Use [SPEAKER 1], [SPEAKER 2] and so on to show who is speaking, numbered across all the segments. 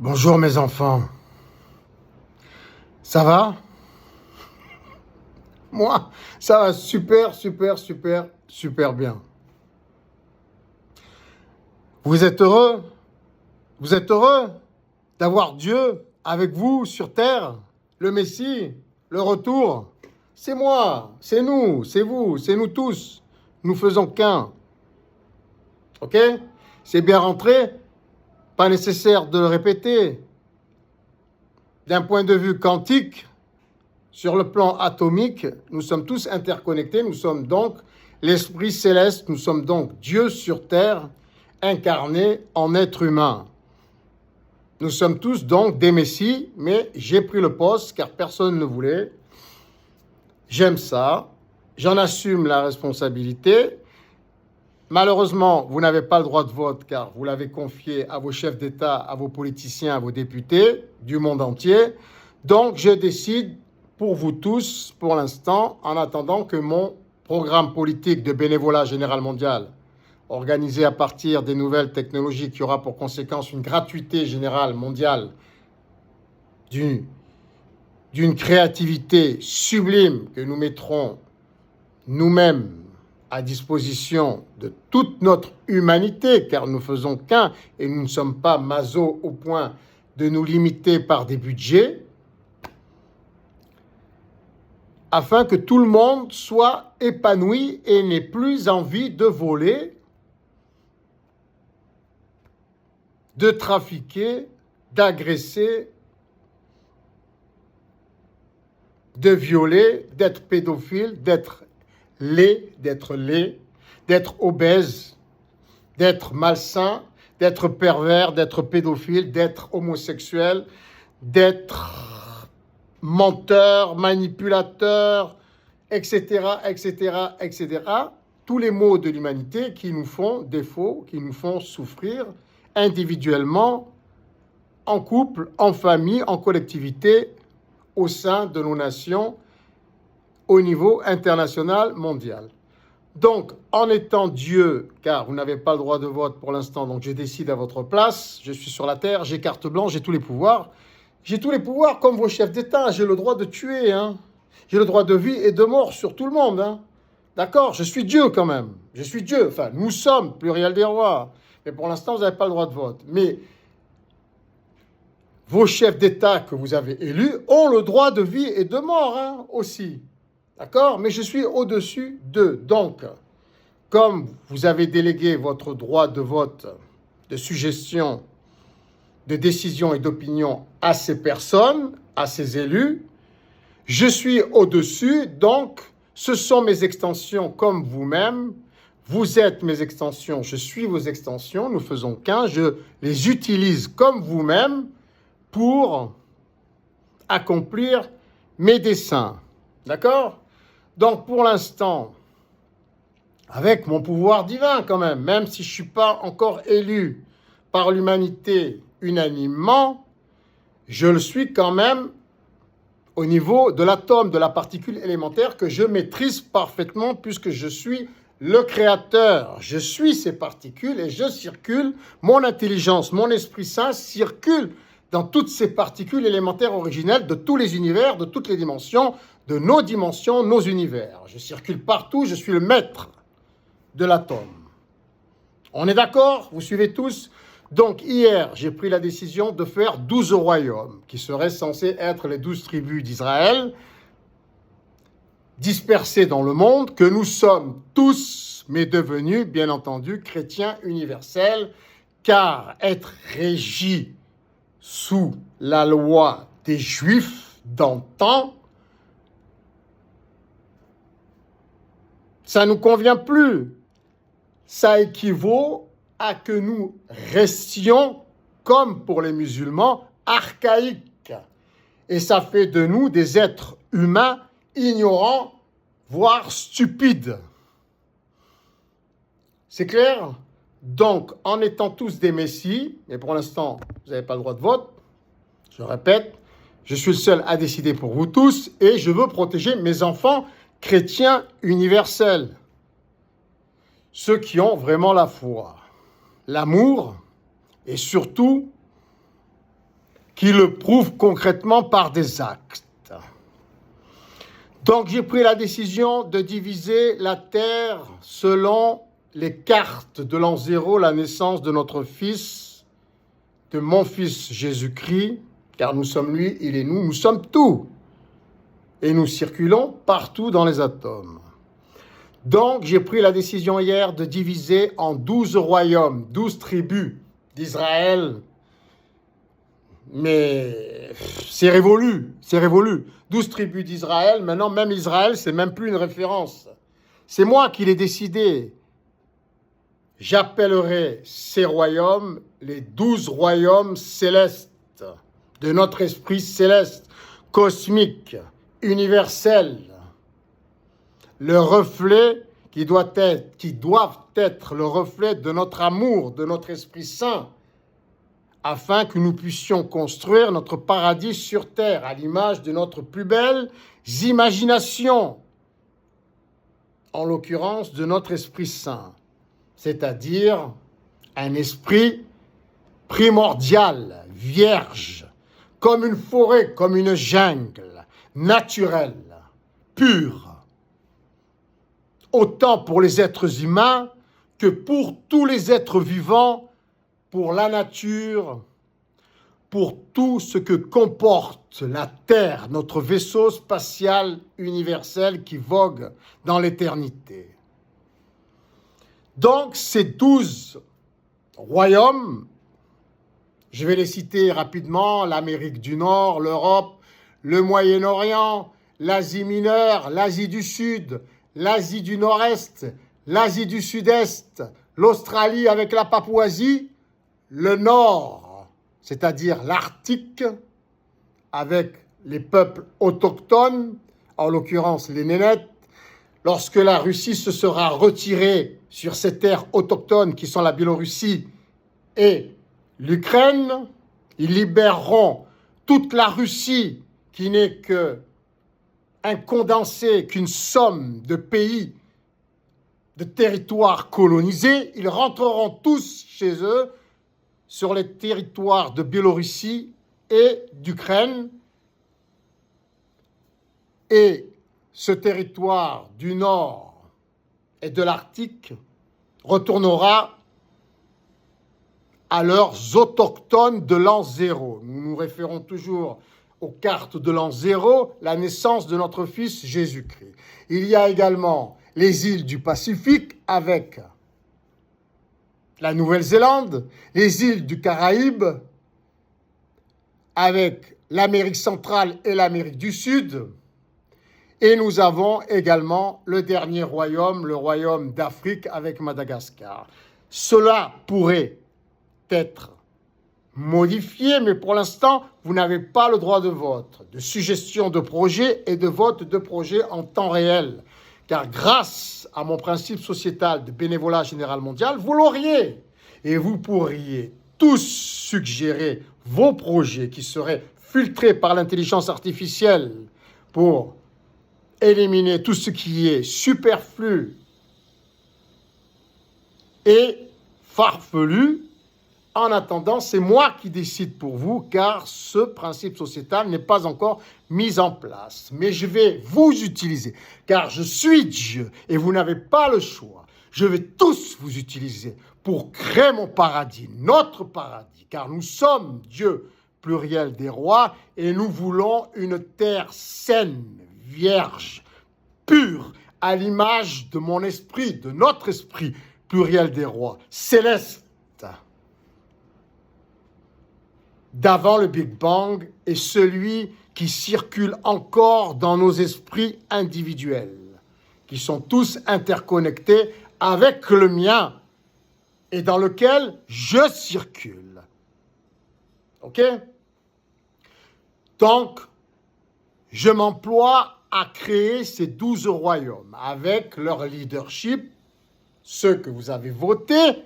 [SPEAKER 1] Bonjour mes enfants, ça va? Moi, ça va super, super, super, super bien. Vous êtes heureux? Vous êtes heureux d'avoir Dieu avec vous sur terre? Le Messie, le retour? C'est moi, c'est nous, c'est vous, c'est nous tous. Nous faisons qu'un. Ok? C'est bien rentré? Pas nécessaire de le répéter. D'un point de vue quantique, sur le plan atomique, nous sommes tous interconnectés, nous sommes donc l'Esprit céleste, nous sommes donc Dieu sur terre, incarné en être humain. Nous sommes tous donc des messies, mais j'ai pris le poste car personne ne le voulait. J'aime ça, j'en assume la responsabilité. Malheureusement, vous n'avez pas le droit de vote car vous l'avez confié à vos chefs d'État, à vos politiciens, à vos députés du monde entier. Donc, je décide pour vous tous, pour l'instant, en attendant que mon programme politique de bénévolat général mondial, organisé à partir des nouvelles technologies qui aura pour conséquence une gratuité générale mondiale d'une créativité sublime que nous mettrons nous-mêmes à disposition de toute notre humanité, car nous faisons qu'un et nous ne sommes pas maso au point de nous limiter par des budgets, afin que tout le monde soit épanoui et n'ait plus envie de voler, de trafiquer, d'agresser, de violer, d'être pédophile, d'être laid, d'être obèse, d'être malsain, d'être pervers, d'être pédophile, d'être homosexuel, d'être menteur, manipulateur, etc., etc., etc. Tous les maux de l'humanité qui nous font défaut, qui nous font souffrir individuellement, en couple, en famille, en collectivité, au sein de nos nations, au niveau international, mondial. Donc, en étant Dieu, car vous n'avez pas le droit de vote pour l'instant, donc je décide à votre place, je suis sur la terre, j'ai carte blanche, j'ai tous les pouvoirs. J'ai tous les pouvoirs comme vos chefs d'État, j'ai le droit de tuer, hein. J'ai le droit de vie et de mort sur tout le monde, hein. D'accord? Je suis Dieu quand même. Je suis Dieu. Enfin, nous sommes, pluriel des rois. Mais pour l'instant, vous n'avez pas le droit de vote. Mais vos chefs d'État que vous avez élus ont le droit de vie et de mort, hein, aussi. D'accord? Mais je suis au-dessus d'eux. Donc, comme vous avez délégué votre droit de vote, de suggestion, de décision et d'opinion à ces personnes, à ces élus, je suis au-dessus, donc ce sont mes extensions comme vous-même, vous êtes mes extensions, je suis vos extensions, nous faisons qu'un, je les utilise comme vous-même pour accomplir mes desseins. D'accord? Donc pour l'instant, avec mon pouvoir divin quand même si je ne suis pas encore élu par l'humanité unanimement, je le suis quand même au niveau de l'atome, de la particule élémentaire que je maîtrise parfaitement puisque je suis le créateur. Je suis ces particules et je circule, mon intelligence, mon Esprit Saint circule dans toutes ces particules élémentaires originelles de tous les univers, de toutes les dimensions, de nos univers. Je circule partout, je suis le maître de l'atome. On est d'accord? Vous suivez tous? Donc hier, j'ai pris la décision de faire 12 royaumes, qui seraient censés être les 12 tribus d'Israël, dispersées dans le monde, que nous sommes tous, mais devenus, bien entendu, chrétiens universels, car être régis sous la loi des Juifs d'antan, ça ne nous convient plus. Ça équivaut à que nous restions, comme pour les musulmans, archaïques. Et ça fait de nous des êtres humains ignorants, voire stupides. C'est clair? Donc, en étant tous des messies, mais pour l'instant, vous n'avez pas le droit de vote, je répète, je suis le seul à décider pour vous tous et je veux protéger mes enfants chrétiens universels. Ceux qui ont vraiment la foi, l'amour et surtout qui le prouvent concrètement par des actes. Donc j'ai pris la décision de diviser la terre selon les cartes de l'an 0, la naissance de notre Fils, de mon Fils Jésus-Christ, car nous sommes lui, il est nous sommes tout. Et nous circulons partout dans les atomes. Donc j'ai pris la décision hier de diviser en 12 royaumes, 12 tribus d'Israël. Mais c'est révolu. 12 tribus d'Israël, maintenant même Israël, c'est même plus une référence. C'est moi qui l'ai décidé. J'appellerai ces royaumes les 12 royaumes célestes de notre esprit céleste, cosmique, universel. Le reflet qui doivent être le reflet de notre amour, de notre Esprit Saint, afin que nous puissions construire notre paradis sur terre à l'image de notre plus belles imaginations, en l'occurrence de notre Esprit Saint, c'est-à-dire un esprit primordial, vierge, comme une forêt, comme une jungle, naturelle, pure, autant pour les êtres humains que pour tous les êtres vivants, pour la nature, pour tout ce que comporte la Terre, notre vaisseau spatial universel qui vogue dans l'éternité. Donc, ces 12 royaumes, je vais les citer rapidement, l'Amérique du Nord, l'Europe, le Moyen-Orient, l'Asie mineure, l'Asie du Sud, l'Asie du Nord-Est, l'Asie du Sud-Est, l'Australie avec la Papouasie, le Nord, c'est-à-dire l'Arctique, avec les peuples autochtones, en l'occurrence les Nénètes. Lorsque la Russie se sera retirée sur ces terres autochtones qui sont la Biélorussie et l'Ukraine, ils libéreront toute la Russie qui n'est qu'un condensé, qu'une somme de pays, de territoires colonisés. Ils rentreront tous chez eux sur les territoires de Biélorussie et d'Ukraine. Et ce territoire du Nord et de l'Arctique retournera à leurs autochtones de l'an 0. Nous nous référons toujours aux cartes de l'an 0, la naissance de notre Fils Jésus-Christ. Il y a également les îles du Pacifique avec la Nouvelle-Zélande, les îles du Caraïbe avec l'Amérique centrale et l'Amérique du Sud. Et nous avons également le dernier royaume, le royaume d'Afrique avec Madagascar. Cela pourrait être modifié, mais pour l'instant, vous n'avez pas le droit de vote, de suggestion de projet et de vote de projet en temps réel. Car grâce à mon principe sociétal de bénévolat général mondial, vous l'auriez. Et vous pourriez tous suggérer vos projets qui seraient filtrés par l'intelligence artificielle pour éliminer tout ce qui est superflu et farfelu. En attendant, c'est moi qui décide pour vous, car ce principe sociétal n'est pas encore mis en place. Mais je vais vous utiliser, car je suis Dieu et vous n'avez pas le choix. Je vais tous vous utiliser pour créer mon paradis, notre paradis, car nous sommes Dieu, pluriel des rois, et nous voulons une terre saine, vierge, pure, à l'image de mon esprit, de notre esprit, pluriel des rois, céleste, d'avant le Big Bang et celui qui circule encore dans nos esprits individuels, qui sont tous interconnectés avec le mien et dans lequel je circule. OK? Donc, je m'emploie à créer ces 12 royaumes avec leur leadership, ceux que vous avez votés,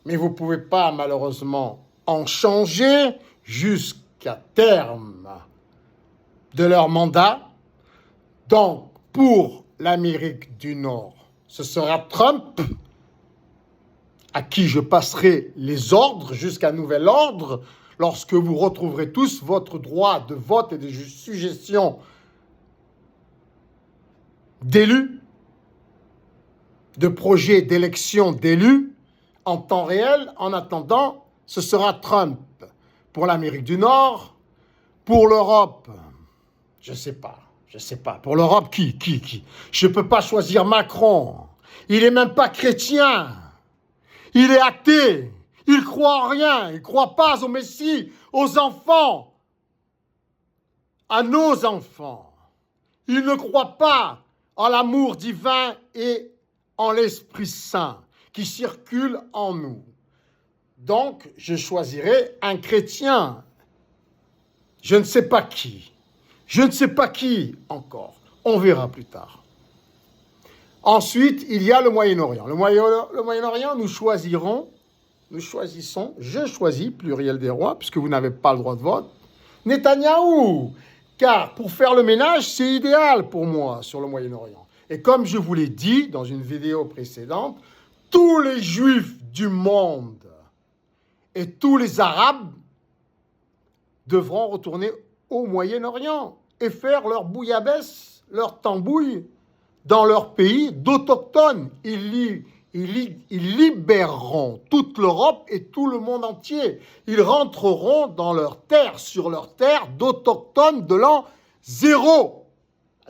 [SPEAKER 1] mais vous ne pouvez pas malheureusement en changer jusqu'à terme de leur mandat. Donc, pour l'Amérique du Nord, ce sera Trump à qui je passerai les ordres jusqu'à nouvel ordre lorsque vous retrouverez tous votre droit de vote et de suggestion d'élus, de projets d'élection d'élus en temps réel. En attendant, ce sera Trump pour l'Amérique du Nord, pour l'Europe, je ne sais pas. Pour l'Europe, qui? Je ne peux pas choisir Macron. Il n'est même pas chrétien. Il est athée. Il croit en rien. Il ne croit pas au Messie, aux enfants, à nos enfants. Il ne croit pas en l'amour divin et en l'Esprit Saint qui circule en nous. Donc, je choisirai un chrétien. Je ne sais pas qui. Je ne sais pas qui encore. On verra plus tard. Ensuite, il y a le Moyen-Orient. Le Moyen-Orient, je choisis, pluriel des rois, puisque vous n'avez pas le droit de vote, Netanyahou. Car pour faire le ménage, c'est idéal pour moi sur le Moyen-Orient. Et comme je vous l'ai dit dans une vidéo précédente, tous les Juifs du monde et tous les Arabes devront retourner au Moyen-Orient et faire leur bouillabaisse, leur tambouille dans leur pays d'autochtones. Ils libéreront toute l'Europe et tout le monde entier. Ils rentreront dans leur terre, sur leur terre d'autochtones de l'an 0,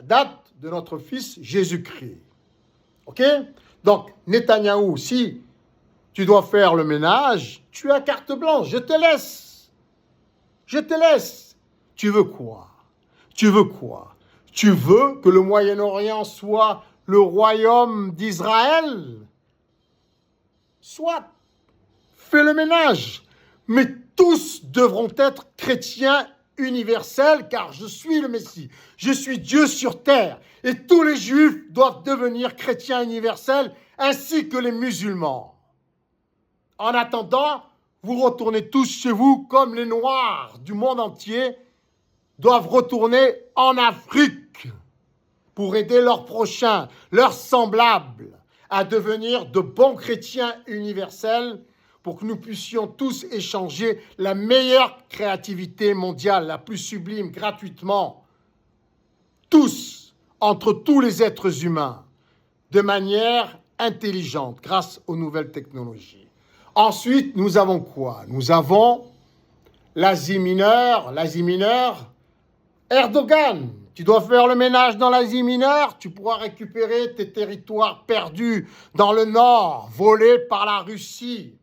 [SPEAKER 1] date de notre fils Jésus-Christ. Ok? Donc, Netanyahou, si tu dois faire le ménage, tu as carte blanche, je te laisse. Tu veux quoi? Tu veux que le Moyen-Orient soit le royaume d'Israël? Soit, fais le ménage. Mais tous devront être chrétiens universels, car je suis le Messie. Je suis Dieu sur terre. Et tous les Juifs doivent devenir chrétiens universels, ainsi que les musulmans. En attendant, vous retournez tous chez vous comme les Noirs du monde entier doivent retourner en Afrique pour aider leurs prochains, leurs semblables, à devenir de bons chrétiens universels pour que nous puissions tous échanger la meilleure créativité mondiale, la plus sublime, gratuitement, tous, entre tous les êtres humains, de manière intelligente, grâce aux nouvelles technologies. Ensuite, nous avons quoi? Nous avons l'Asie mineure, Erdogan. Tu dois faire le ménage dans l'Asie mineure, tu pourras récupérer tes territoires perdus dans le nord, volés par la Russie.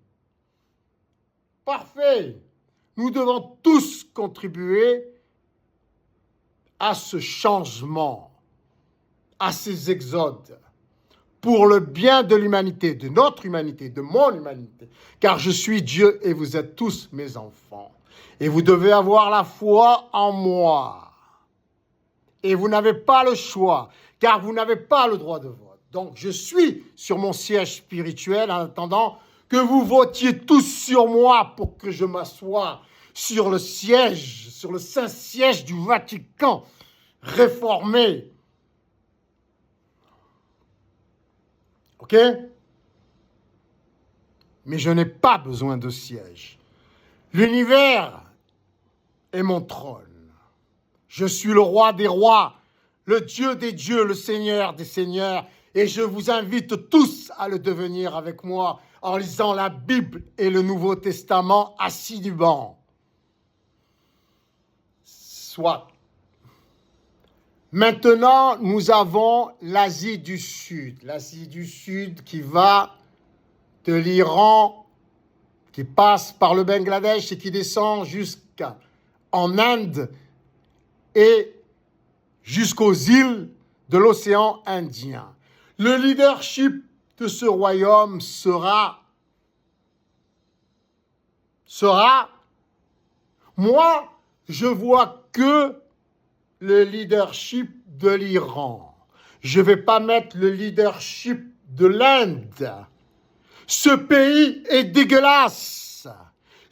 [SPEAKER 1] Parfait. Nous devons tous contribuer à ce changement, à ces exodes, pour le bien de l'humanité, de notre humanité, de mon humanité, car je suis Dieu et vous êtes tous mes enfants. Et vous devez avoir la foi en moi. Et vous n'avez pas le choix, car vous n'avez pas le droit de vote. Donc je suis sur mon siège spirituel en attendant que vous votiez tous sur moi pour que je m'assoie sur le siège, sur le Saint-Siège du Vatican, réformé. Ok? Mais je n'ai pas besoin de siège. L'univers est mon trône. Je suis le roi des rois, le Dieu des dieux, le Seigneur des seigneurs, et je vous invite tous à le devenir avec moi en lisant la Bible et le Nouveau Testament assis du banc. Soit. Maintenant, nous avons l'Asie du Sud. L'Asie du Sud qui va de l'Iran, qui passe par le Bangladesh et qui descend jusqu'en Inde et jusqu'aux îles de l'océan Indien. Le leadership de ce royaume sera moi, je vois que le leadership de l'Iran. Je ne vais pas mettre le leadership de l'Inde. Ce pays est dégueulasse.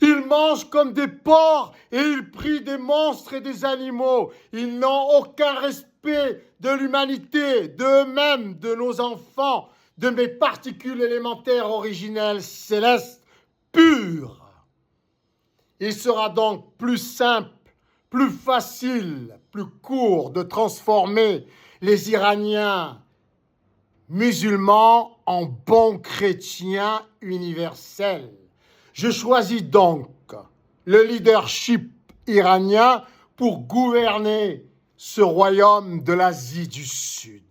[SPEAKER 1] Ils mangent comme des porcs et ils prient des monstres et des animaux. Ils n'ont aucun respect de l'humanité, d'eux-mêmes, de nos enfants, de mes particules élémentaires originelles célestes pures. Il sera donc plus simple, plus facile, plus court de transformer les Iraniens musulmans en bons chrétiens universels. Je choisis donc le leadership iranien pour gouverner ce royaume de l'Asie du Sud.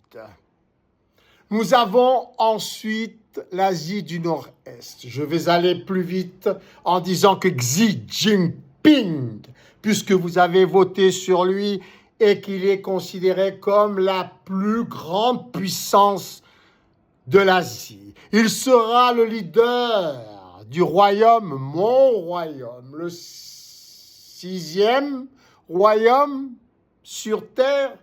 [SPEAKER 1] Nous avons ensuite l'Asie du Nord-Est. Je vais aller plus vite en disant que Xi Jinping, puisque vous avez voté sur lui et qu'il est considéré comme la plus grande puissance de l'Asie, il sera le leader du royaume, mon royaume, le 6e royaume sur Terre,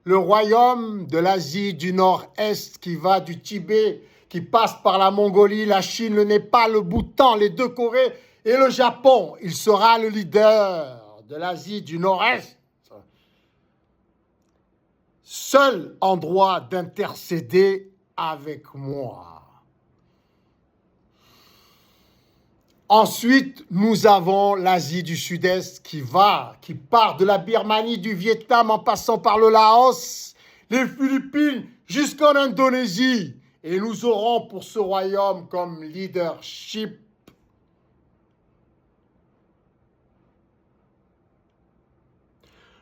[SPEAKER 1] le royaume de l'Asie du Nord-Est qui va du Tibet, qui passe par la Mongolie, la Chine, le Népal, le Bhoutan, les 2 Corées et le Japon. Il sera le leader de l'Asie du Nord-Est, seul en droit d'intercéder avec moi. Ensuite, nous avons l'Asie du Sud-Est qui part de la Birmanie, du Vietnam, en passant par le Laos, les Philippines, jusqu'en Indonésie. Et nous aurons pour ce royaume comme leadership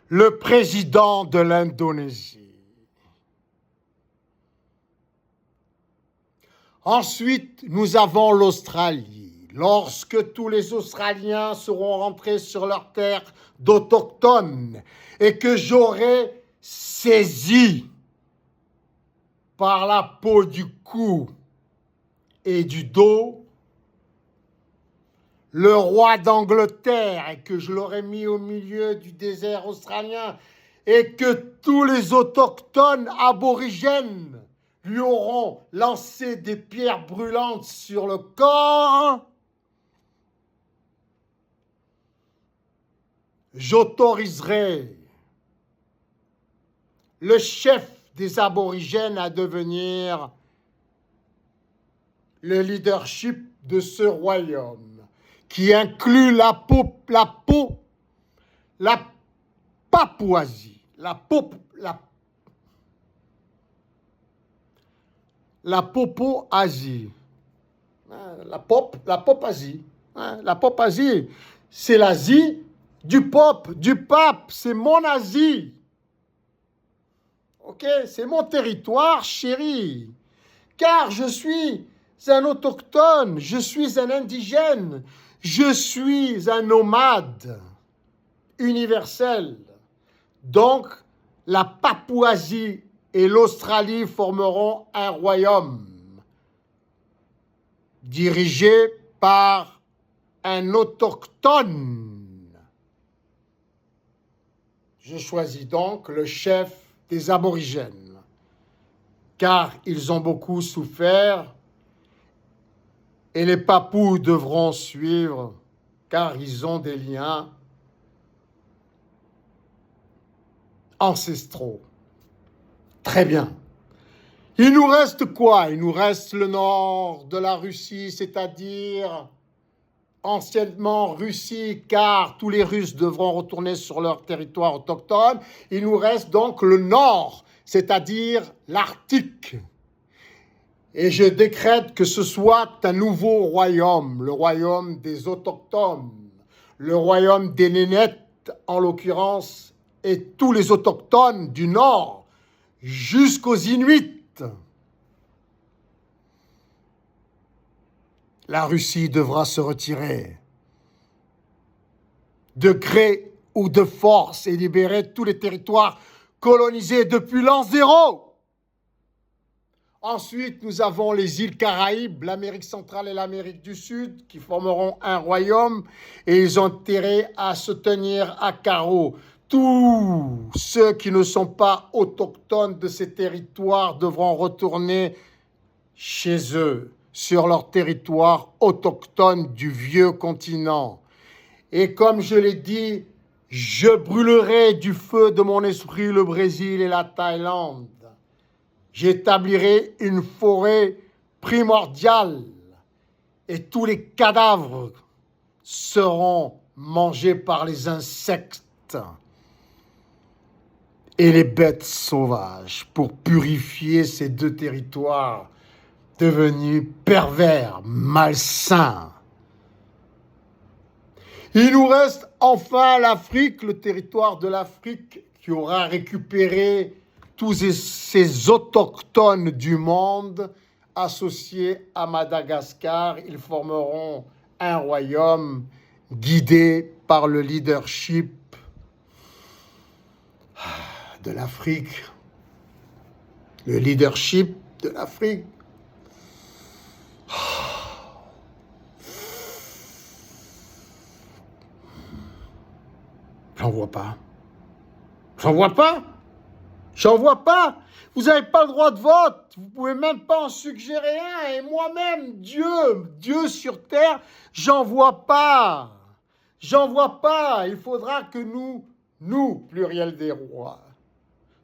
[SPEAKER 1] le président de l'Indonésie. Ensuite, nous avons l'Australie. Lorsque tous les Australiens seront rentrés sur leur terre d'autochtones et que j'aurai saisi par la peau du cou et du dos le roi d'Angleterre et que je l'aurai mis au milieu du désert australien et que tous les autochtones aborigènes lui auront lancé des pierres brûlantes sur le corps, j'autoriserai le chef des aborigènes à devenir le leadership de ce royaume, qui inclut la Papouasie, la Popo-Asie. La Pop-Asie. La Pop-Asie, c'est l'Asie du pape, c'est mon Asie. Ok, c'est mon territoire, chéri. Car je suis un autochtone, je suis un indigène, je suis un nomade universel. Donc, la Papouasie et l'Australie formeront un royaume dirigé par un autochtone. Je choisis donc le chef des aborigènes, car ils ont beaucoup souffert et les Papous devront suivre, car ils ont des liens ancestraux. Très bien. Il nous reste quoi? Il nous reste le nord de la Russie, c'est-à-dire anciennement Russie, car tous les Russes devront retourner sur leur territoire autochtone. Il nous reste donc le nord, c'est-à-dire l'Arctique. Et je décrète que ce soit un nouveau royaume, le royaume des autochtones, le royaume des Nénètes en l'occurrence, et tous les autochtones du nord jusqu'aux Inuits. La Russie devra se retirer de gré ou de force et libérer tous les territoires colonisés depuis l'an 0. Ensuite, nous avons les îles Caraïbes, l'Amérique centrale et l'Amérique du Sud qui formeront un royaume et ils ont intérêt à se tenir à carreau. Tous ceux qui ne sont pas autochtones de ces territoires devront retourner chez eux, sur leur territoire autochtone du vieux continent. Et comme je l'ai dit, je brûlerai du feu de mon esprit le Brésil et la Thaïlande. J'établirai une forêt primordiale et tous les cadavres seront mangés par les insectes et les bêtes sauvages pour purifier ces deux territoires devenus pervers, malsains. Il nous reste enfin l'Afrique, le territoire de l'Afrique qui aura récupéré tous ces autochtones du monde associés à Madagascar. Ils formeront un royaume guidé par le leadership de l'Afrique. Le leadership de l'Afrique. J'en vois pas. J'en vois pas. J'en vois pas. Vous n'avez pas le droit de vote. Vous pouvez même pas en suggérer un. Et moi-même, Dieu sur terre, j'en vois pas. J'en vois pas. Il faudra que nous, pluriel des rois,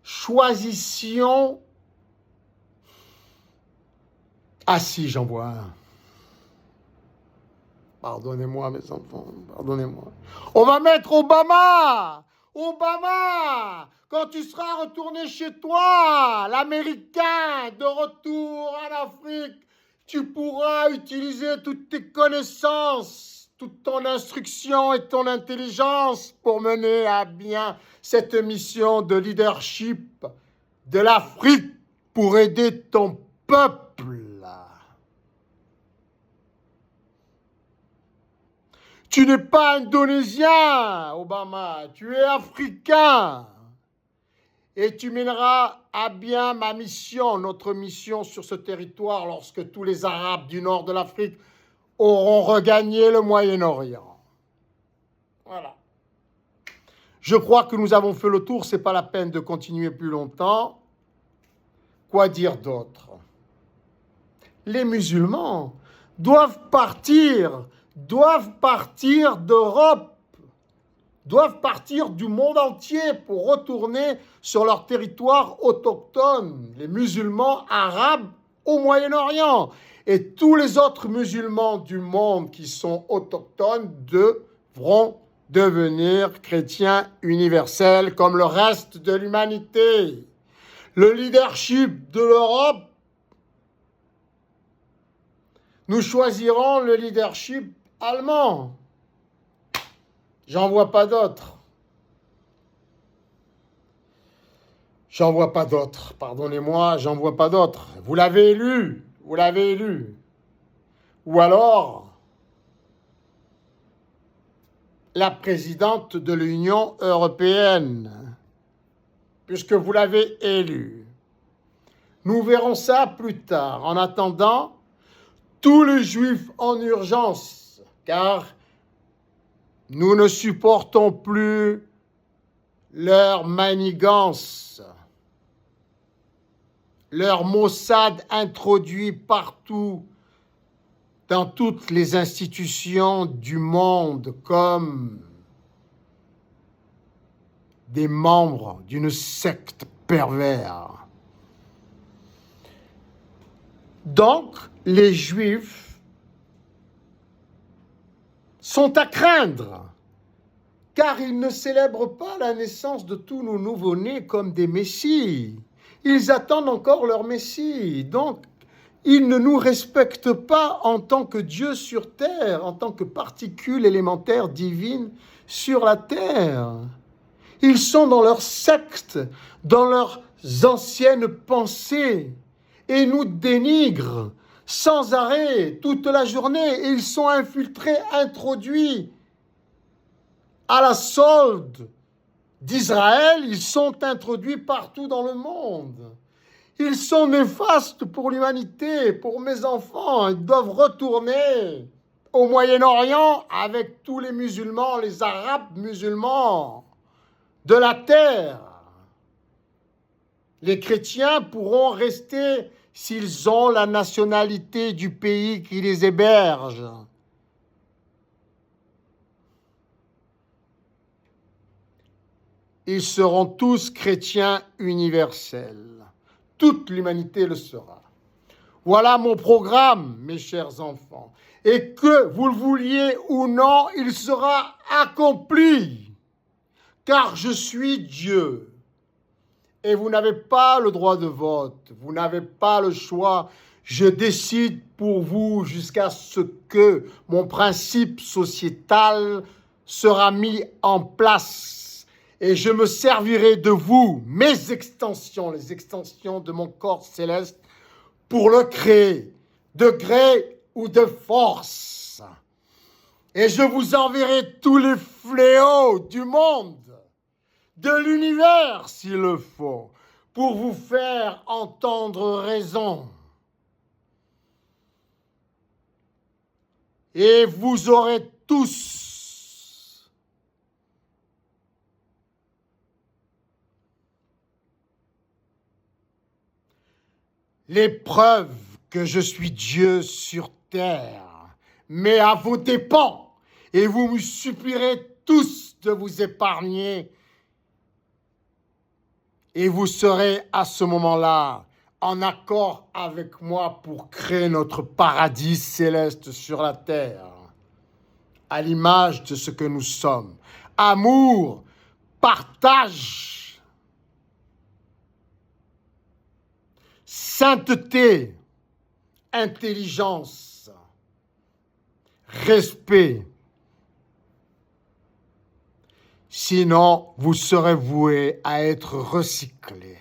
[SPEAKER 1] choisissions. Ah si, j'en vois un. Pardonnez-moi, mes enfants, pardonnez-moi. On va mettre Obama. Obama, quand tu seras retourné chez toi, l'Américain de retour en Afrique, tu pourras utiliser toutes tes connaissances, toute ton instruction et ton intelligence pour mener à bien cette mission de leadership de l'Afrique pour aider ton peuple. Tu n'es pas indonésien, Obama, tu es africain. Et tu mèneras à bien ma mission, notre mission sur ce territoire lorsque tous les Arabes du nord de l'Afrique auront regagné le Moyen-Orient. Voilà. Je crois que nous avons fait le tour, ce n'est pas la peine de continuer plus longtemps. Quoi dire d'autre? Les musulmans doivent partir d'Europe, doivent partir du monde entier pour retourner sur leur territoire autochtone, les musulmans arabes au Moyen-Orient. Et tous les autres musulmans du monde qui sont autochtones devront devenir chrétiens universels comme le reste de l'humanité. Le leadership de l'Europe, nous choisirons le leadership allemand. J'en vois pas d'autres. J'en vois pas d'autres. Pardonnez-moi, j'en vois pas d'autres. Vous l'avez élu. Vous l'avez élu. Ou alors, la présidente de l'Union européenne, puisque vous l'avez élu. Nous verrons ça plus tard. En attendant, tous les Juifs en urgence, car nous ne supportons plus leur manigance, leur Mossad introduit partout, dans toutes les institutions du monde, comme des membres d'une secte perverse. Donc, les Juifs sont à craindre, car ils ne célèbrent pas la naissance de tous nos nouveau-nés comme des messies. Ils attendent encore leur Messie. Donc, ils ne nous respectent pas en tant que Dieu sur terre, en tant que particules élémentaires divines sur la terre. Ils sont dans leur secte, dans leurs anciennes pensées, et nous dénigrent sans arrêt toute la journée. Et ils sont infiltrés, introduits à la solde d'Israël. Ils sont introduits partout dans le monde. Ils sont néfastes pour l'humanité, pour mes enfants. Ils doivent retourner au Moyen-Orient avec tous les musulmans, les Arabes musulmans de la terre. Les chrétiens pourront rester s'ils ont la nationalité du pays qui les héberge. Ils seront tous chrétiens universels. Toute l'humanité le sera. Voilà mon programme, mes chers enfants. Et que vous le vouliez ou non, il sera accompli. Car je suis Dieu. Et vous n'avez pas le droit de vote. Vous n'avez pas le choix. Je décide pour vous jusqu'à ce que mon principe sociétal sera mis en place. Et je me servirai de vous, mes extensions, les extensions de mon corps céleste, pour le créer, de gré ou de force. Et je vous enverrai tous les fléaux du monde, de l'univers s'il le faut, pour vous faire entendre raison. Et vous aurez tous les preuves que je suis Dieu sur terre, mais à vos dépens, et vous me supplierez tous de vous épargner, et vous serez à ce moment-là en accord avec moi pour créer notre paradis céleste sur la terre, à l'image de ce que nous sommes. Amour, partage, sainteté, intelligence, respect. Sinon, vous serez voués à être recyclés.